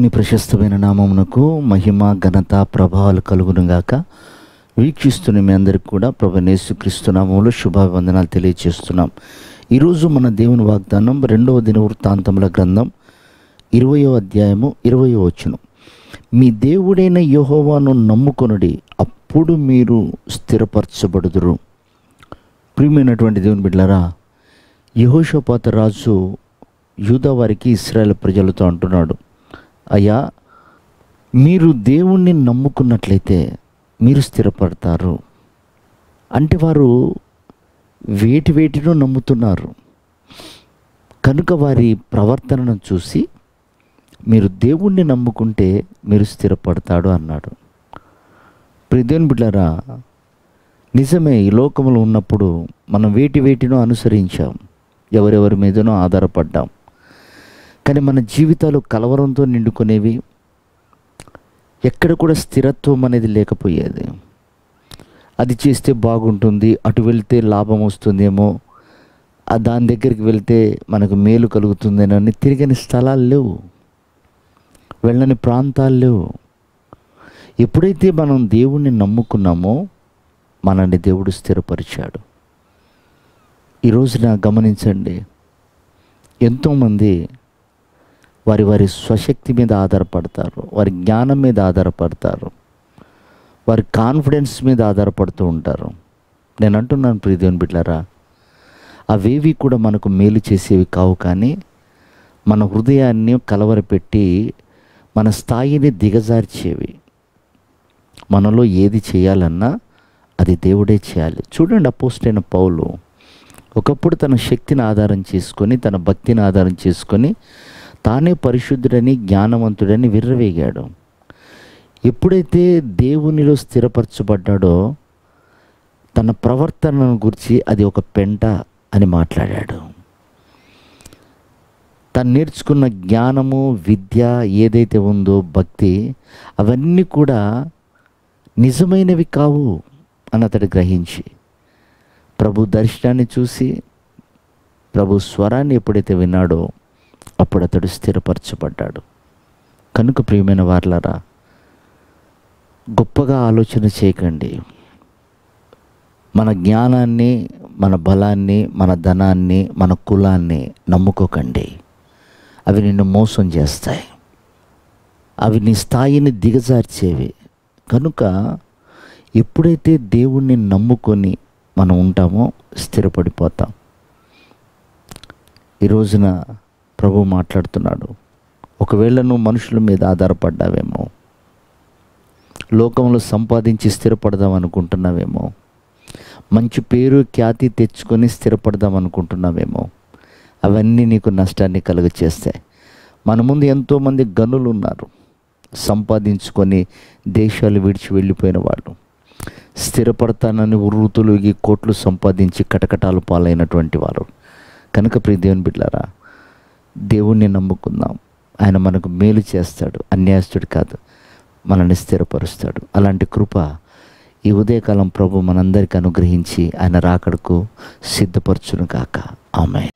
దేవుని ప్రశస్తమైన నామమునకు మహిమ ఘనత ప్రభావాలు కలుగునుగాక. వీక్షిస్తున్న మీ అందరికీ కూడా ప్రభువైన యేసుక్రీస్తు నామములో శుభాభివందనాలు తెలియజేస్తున్నాం. ఈరోజు మన దేవుని వాగ్దానం 2వ దినవృత్తాంతముల గ్రంథం 20వ అధ్యాయము 20వ వచనం. మీ దేవుడైన యెహోవాను నమ్ముకొనుడి, అప్పుడు మీరు స్థిరపరచబడుదురు. ప్రియమైనటువంటి దేవుని బిడ్డలారా, యెహోషాపాతు రాజు యూదా వారికి, ఇశ్రాయేలు ప్రజలతో అంటున్నాడు, అయ్యా, మీరు దేవుణ్ణి నమ్ముకున్నట్లయితే మీరు స్థిరపడతారు. అంటే వారు వేటినో నమ్ముతున్నారు కనుక వారి ప్రవర్తనను చూసి మీరు దేవుణ్ణి నమ్ముకుంటే మీరు స్థిరపడతాడు అన్నాడు. ప్రియదేవుని బిడ్డలారా, నిజమే, ఈ లోకంలో ఉన్నప్పుడు మనం వేటినో అనుసరించాం, ఎవరెవరి మీదనో ఆధారపడ్డాం. కానీ మన జీవితాలు కలవరంతో నిండుకునేవి. ఎక్కడ కూడా స్థిరత్వం అనేది లేకపోయేది. అది చేస్తే బాగుంటుంది, అటు వెళ్తే లాభం వస్తుందేమో, దాని దగ్గరికి వెళ్తే మనకు మేలు కలుగుతుందేనని తిరిగని స్థలాలు లేవు, వెళ్ళని ప్రాంతాలు లేవు. ఎప్పుడైతే మనం దేవుణ్ణి నమ్ముకున్నామో మనల్ని దేవుడు స్థిరపరిచాడు. ఈ రోజున గమనించండి, ఎంతోమంది వారి స్వశక్తి మీద ఆధారపడతారు, వారి జ్ఞానం మీద ఆధారపడతారు, వారి కాన్ఫిడెన్స్ మీద ఆధారపడుతూ ఉంటారు. నేను అంటున్నాను ప్రియదేవుని బిడ్డలారా, అవేవి కూడా మనకు మేలు చేసేవి కావు, కానీ మన హృదయాన్ని కలవరపెట్టి మన స్థాయిని దిగజార్చేవి. మనలో ఏది చేయాలన్నా అది దేవుడే చేయాలి. చూడండి, అపోస్తలుడైన పౌలు ఒకప్పుడు తన శక్తిని ఆధారం చేసుకొని, తన భక్తిని ఆధారం చేసుకొని తానే పరిశుద్ధుడని, జ్ఞానవంతుడని విర్రవేగాడు. ఎప్పుడైతే దేవునిలో స్థిరపరచబడ్డాడో తన ప్రవర్తనను గురించి అది ఒక పెంట అని మాట్లాడాడు. తను నేర్చుకున్న జ్ఞానము, విద్య ఏదైతే ఉందో, భక్తి, అవన్నీ కూడా నిజమైనవి కావు అని అతడు గ్రహించి, ప్రభు దర్శనాన్ని చూసి ప్రభు స్వరాన్ని ఎప్పుడైతే విన్నాడో అప్పుడు అతడు స్థిరపరచబడ్డాడు. కనుక ప్రియమైన వారలారా, గొప్పగా ఆలోచన చేయకండి. మన జ్ఞానాన్ని, మన బలాన్ని, మన ధనాన్ని, మన కులాన్ని నమ్ముకోకండి. అవి నిన్ను మోసం చేస్తాయి, అవి నీ స్థాయిని దిగజార్చేవి. కనుక ఎప్పుడైతే దేవుణ్ణి నమ్ముకొని మనం ఉంటామో స్థిరపడిపోతాం. ఈ రోజున ప్రభు మాట్లాడుతున్నాడు, ఒకవేళ నువ్వు మనుషుల మీద ఆధారపడ్డావేమో, లోకంలో సంపాదించి స్థిరపడదాం అనుకుంటున్నావేమో, మంచి పేరు ఖ్యాతి తెచ్చుకొని స్థిరపడదాం అనుకుంటున్నావేమో, అవన్నీ నీకు నష్టాన్ని కలుగచేస్తాయి. మన ముందు ఎంతోమంది గనులు ఉన్నారు, సంపాదించుకొని దేశాలు విడిచి వెళ్ళిపోయిన వాళ్ళు, స్థిరపడతానని వృత్తులుగి కోట్లు సంపాదించి కటకటాలు పాలైనటువంటి వారు. కనుక ప్రియ దేవుని బిడ్డలారా, దేవుణ్ణి నమ్ముకుందాం. ఆయన మనకు మేలు చేస్తాడు, అన్యాయస్తుడు కాదు, మనల్ని స్థిరపరుస్తాడు. అలాంటి కృప ఈ ఉదయకాలం ప్రభు మనందరికీ అనుగ్రహించి ఆయన రాకడకు సిద్ధపరచును గాక. ఆమేన్.